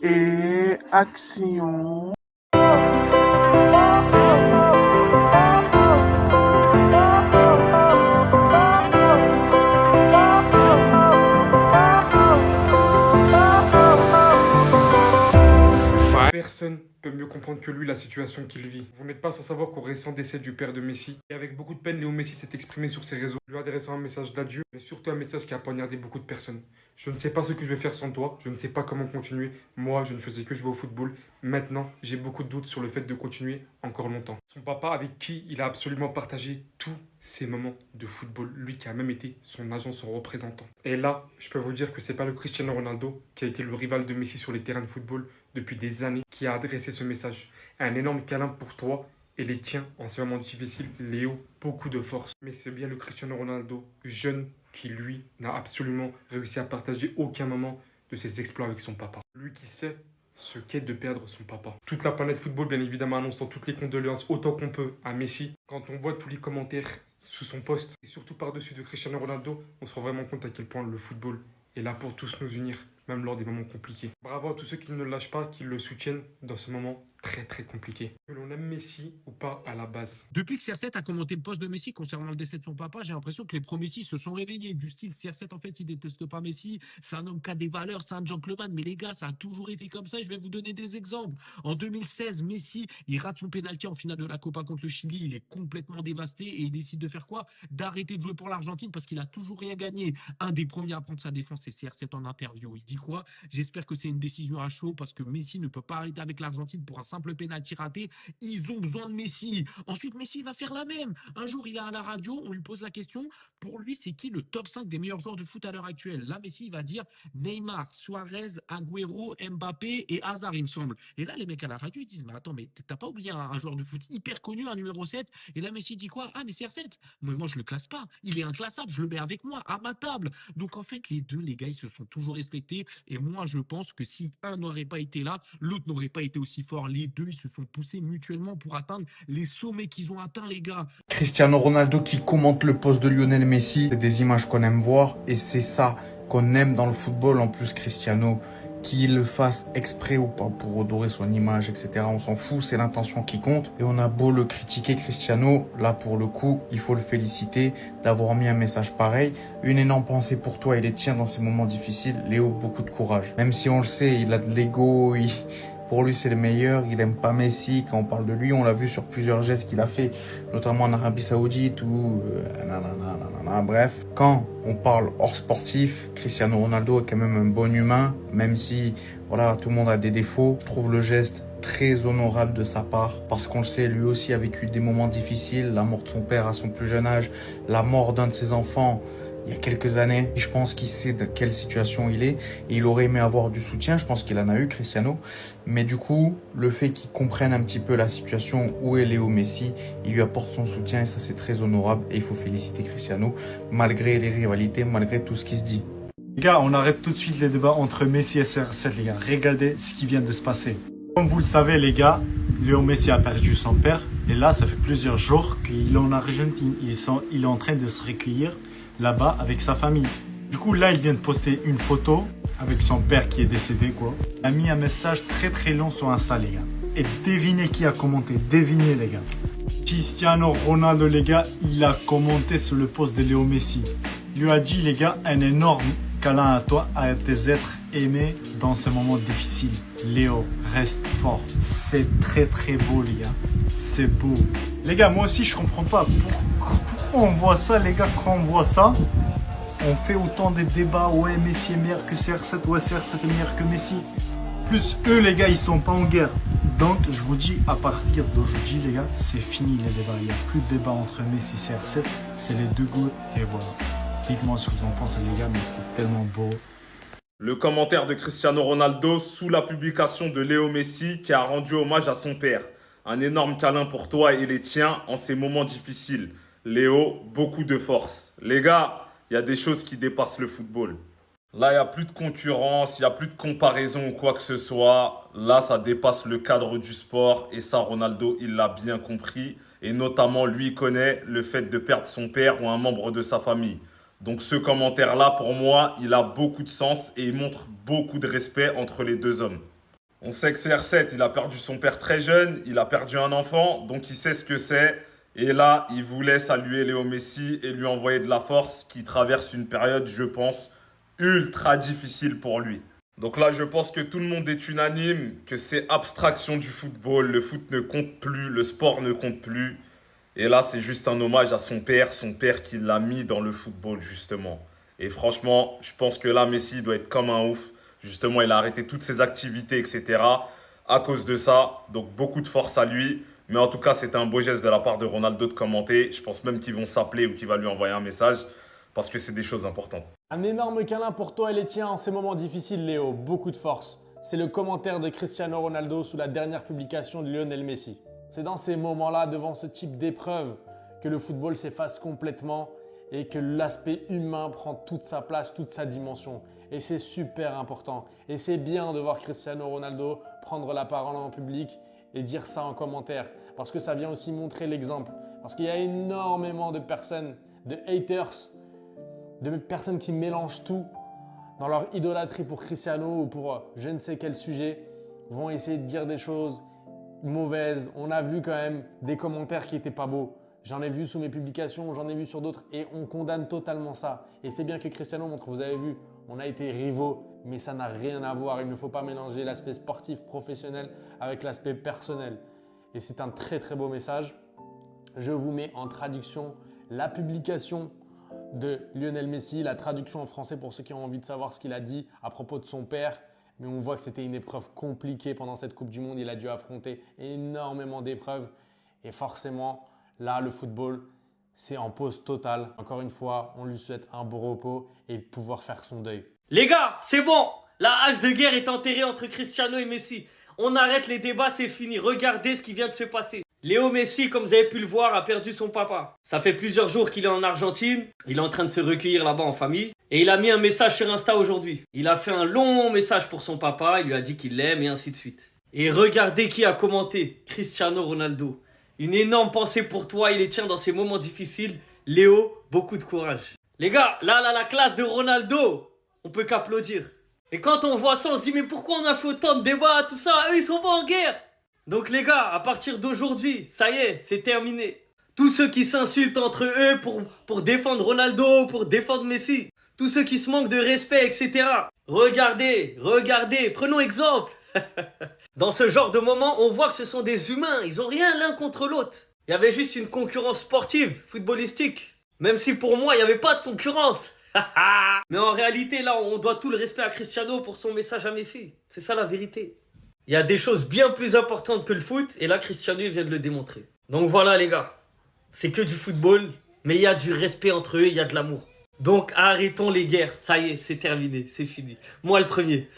Et action. Personne peut mieux comprendre que lui la situation qu'il vit. Vous n'êtes pas sans savoir qu'au récent décès du père de Messi, et avec beaucoup de peine, Léo Messi s'est exprimé sur ses réseaux, lui adressant un message d'adieu, mais surtout un message qui a poignardé beaucoup de personnes. Je ne sais pas ce que je vais faire sans toi, je ne sais pas comment continuer. Moi, je ne faisais que jouer au football. Maintenant, j'ai beaucoup de doutes sur le fait de continuer encore longtemps. Son papa, avec qui il a absolument partagé tous ses moments de football, lui qui a même été son agent, son représentant. Et là, je peux vous dire que c'est pas le Cristiano Ronaldo qui a été le rival de Messi sur les terrains de football depuis des années qui a adressé ce message. Un énorme câlin pour toi et les tiens en ce moment difficile, Léo, beaucoup de force. Mais c'est bien le Cristiano Ronaldo, jeune, qui lui n'a absolument réussi à partager aucun moment de ses exploits avec son papa. Lui qui sait ce qu'est de perdre son papa. Toute la planète football, bien évidemment, annonçant toutes les condoléances autant qu'on peut à Messi. Quand on voit tous les commentaires sous son post, et surtout par-dessus de Cristiano Ronaldo, on se rend vraiment compte à quel point le football est là pour tous nous unir, même lors des moments compliqués. Bravo à tous ceux qui ne le lâchent pas, qui le soutiennent dans ce moment très très compliqué. Que l'on aime Messi ou pas à la base. Depuis que CR7 a commenté le poste de Messi concernant le décès de son papa, j'ai l'impression que les pro-Messi se sont réveillés. Du style, CR7, en fait, il déteste pas Messi. C'est un homme qui a des valeurs, c'est un gentleman. Mais les gars, ça a toujours été comme ça. Et je vais vous donner des exemples. En 2016, Messi, il rate son pénalty en finale de la Copa contre le Chili. Il est complètement dévasté et il décide de faire quoi? D'arrêter de jouer pour l'Argentine parce qu'il a toujours rien gagné. Un des premiers à prendre sa défense, c'est CR7 en interview. Il dit quoi? J'espère que c'est une décision à chaud parce que Messi ne peut pas arrêter avec l'Argentine pour un simple pénalty raté. Ils ont besoin de Messi. Ensuite, Messi va faire la même. Un jour, il est à la radio, on lui pose la question. Pour lui, c'est qui le top 5 des meilleurs joueurs de foot à l'heure actuelle? Là, Messi, il va dire Neymar, Suarez, Agüero, Mbappé et Hazard, il me semble. Et là, les mecs à la radio, ils disent, mais attends, mais t'as pas oublié un joueur de foot hyper connu, un numéro 7? Et là, Messi dit quoi? Ah, mais c'est R7. Mais moi, je le classe pas. Il est inclassable. Je le mets avec moi, à ma table. Donc, en fait, les deux, les gars, ils se sont toujours respectés. Et moi, je pense que si un n'aurait pas été là, l'autre n'aurait pas été aussi fort. Les deux, ils se sont poussés mutuellement pour atteindre les sommets qu'ils ont atteints, les gars. Cristiano Ronaldo qui commente le poste de Lionel Messi, c'est des images qu'on aime voir et c'est ça qu'on aime dans le football. En plus, Cristiano, qu'il le fasse exprès ou pas pour redorer son image, etc. On s'en fout, c'est l'intention qui compte. Et on a beau le critiquer, Cristiano, là pour le coup, il faut le féliciter d'avoir mis un message pareil. Une énorme pensée pour toi et les tiens dans ces moments difficiles. Léo, beaucoup de courage. Même si on le sait, il a de l'ego, pour lui, c'est le meilleur. Il aime pas Messi. Quand on parle de lui, on l'a vu sur plusieurs gestes qu'il a fait, notamment en Arabie Saoudite ou bref. Quand on parle hors sportif, Cristiano Ronaldo est quand même un bon humain, même si voilà, tout le monde a des défauts. Je trouve le geste très honorable de sa part parce qu'on le sait, lui aussi a vécu des moments difficiles, la mort de son père à son plus jeune âge, la mort d'un de ses enfants il y a quelques années. Je pense qu'il sait de quelle situation il est et il aurait aimé avoir du soutien. Je pense qu'il en a eu, Cristiano. Mais du coup, le fait qu'il comprenne un petit peu la situation où est Léo Messi, il lui apporte son soutien et ça c'est très honorable et il faut féliciter Cristiano malgré les rivalités, malgré tout ce qui se dit. Les gars, on arrête tout de suite les débats entre Messi et CR7, les gars. Regardez ce qui vient de se passer. Comme vous le savez, les gars, Léo Messi a perdu son père. Et là, ça fait plusieurs jours qu'il est en Argentine. Il est en train de se recueillir là-bas avec sa famille. Du coup, là, il vient de poster une photo avec son père qui est décédé, quoi. Il a mis un message très très long sur Insta, les gars. Et devinez qui a commenté. Devinez, les gars. Cristiano Ronaldo, les gars, il a commenté sur le post de Léo Messi. Il lui a dit, les gars, un énorme câlin à toi, à tes êtres aimés dans ce moment difficile. Léo, reste fort. C'est très très beau, les gars. C'est beau. Les gars, moi aussi, je comprends pas. Pourquoi on voit ça, les gars, quand on voit ça, on fait autant de débats. Ouais, Messi est meilleur que CR7. Ouais, CR7 est meilleur que Messi. Plus eux, les gars, ils sont pas en guerre. Donc, je vous dis, à partir d'aujourd'hui, les gars, c'est fini les débats. Il n'y a plus de débat entre Messi et CR7. C'est les deux goûts et voilà. Dites-moi ce que vous en pensez, les gars, mais c'est tellement beau. Le commentaire de Cristiano Ronaldo sous la publication de Léo Messi qui a rendu hommage à son père. Un énorme câlin pour toi et les tiens en ces moments difficiles. Léo, beaucoup de force. Les gars, il y a des choses qui dépassent le football. Là, il n'y a plus de concurrence, il n'y a plus de comparaison ou quoi que ce soit. Là, ça dépasse le cadre du sport et ça, Ronaldo, il l'a bien compris. Et notamment, lui connaît le fait de perdre son père ou un membre de sa famille. Donc ce commentaire-là, pour moi, il a beaucoup de sens et il montre beaucoup de respect entre les deux hommes. On sait que CR7, il a perdu son père très jeune, il a perdu un enfant, donc il sait ce que c'est. Et là, il voulait saluer Léo Messi et lui envoyer de la force qui traverse une période, je pense, ultra difficile pour lui. Donc là, je pense que tout le monde est unanime, que c'est abstraction du football, le foot ne compte plus, le sport ne compte plus. Et là, c'est juste un hommage à son père qui l'a mis dans le football, justement. Et franchement, je pense que là, Messi doit être comme un ouf. Justement, il a arrêté toutes ses activités, etc. à cause de ça. Donc, beaucoup de force à lui. Mais en tout cas, c'était un beau geste de la part de Ronaldo de commenter. Je pense même qu'ils vont s'appeler ou qu'il va lui envoyer un message parce que c'est des choses importantes. Un énorme câlin pour toi et les tiens en ces moments difficiles, Léo. Beaucoup de force. C'est le commentaire de Cristiano Ronaldo sous la dernière publication de Lionel Messi. C'est dans ces moments-là, devant ce type d'épreuve, que le football s'efface complètement et que l'aspect humain prend toute sa place, toute sa dimension. Et c'est super important. Et c'est bien de voir Cristiano Ronaldo prendre la parole en public et dire ça en commentaire. Parce que ça vient aussi montrer l'exemple. Parce qu'il y a énormément de personnes, de haters, de personnes qui mélangent tout dans leur idolâtrie pour Cristiano ou pour je ne sais quel sujet, vont essayer de dire des choses mauvaises. On a vu quand même des commentaires qui n'étaient pas beaux. J'en ai vu sous mes publications, j'en ai vu sur d'autres et on condamne totalement ça. Et c'est bien que Cristiano montre, vous avez vu, on a été rivaux, mais ça n'a rien à voir. Il ne faut pas mélanger l'aspect sportif, professionnel avec l'aspect personnel. Et c'est un très très beau message. Je vous mets en traduction la publication de Lionel Messi, la traduction en français pour ceux qui ont envie de savoir ce qu'il a dit à propos de son père. Mais on voit que c'était une épreuve compliquée pendant cette Coupe du Monde. Il a dû affronter énormément d'épreuves. Et forcément, là, le football, c'est en pause totale. Encore une fois, on lui souhaite un beau repos et pouvoir faire son deuil. Les gars, c'est bon. La hache de guerre est enterrée entre Cristiano et Messi. On arrête les débats, c'est fini. Regardez ce qui vient de se passer. Léo Messi, comme vous avez pu le voir, a perdu son papa. Ça fait plusieurs jours qu'il est en Argentine. Il est en train de se recueillir là-bas en famille. Et il a mis un message sur Insta aujourd'hui. Il a fait un long message pour son papa. Il lui a dit qu'il l'aime et ainsi de suite. Et regardez qui a commenté. Cristiano Ronaldo. Une énorme pensée pour toi et les tiens dans ces moments difficiles. Léo, beaucoup de courage. Les gars, là, la classe de Ronaldo, on peut qu'applaudir. Et quand on voit ça, on se dit mais pourquoi on a fait autant de débats, tout ça? Eux, ils sont pas en guerre. Donc les gars, à partir d'aujourd'hui, ça y est, c'est terminé. Tous ceux qui s'insultent entre eux pour défendre Ronaldo, pour défendre Messi, tous ceux qui se manquent de respect, etc. Regardez, prenons exemple. Dans ce genre de moment, on voit que ce sont des humains, ils ont rien l'un contre l'autre. Il y avait juste une concurrence sportive, footballistique. Même si pour moi, il n'y avait pas de concurrence. Mais en réalité, là, on doit tout le respect à Cristiano pour son message à Messi. C'est ça la vérité. Il y a des choses bien plus importantes que le foot, et là, Cristiano vient de le démontrer. Donc voilà les gars, c'est que du football, mais il y a du respect entre eux, il y a de l'amour. Donc arrêtons les guerres, ça y est, c'est terminé, c'est fini. Moi le premier.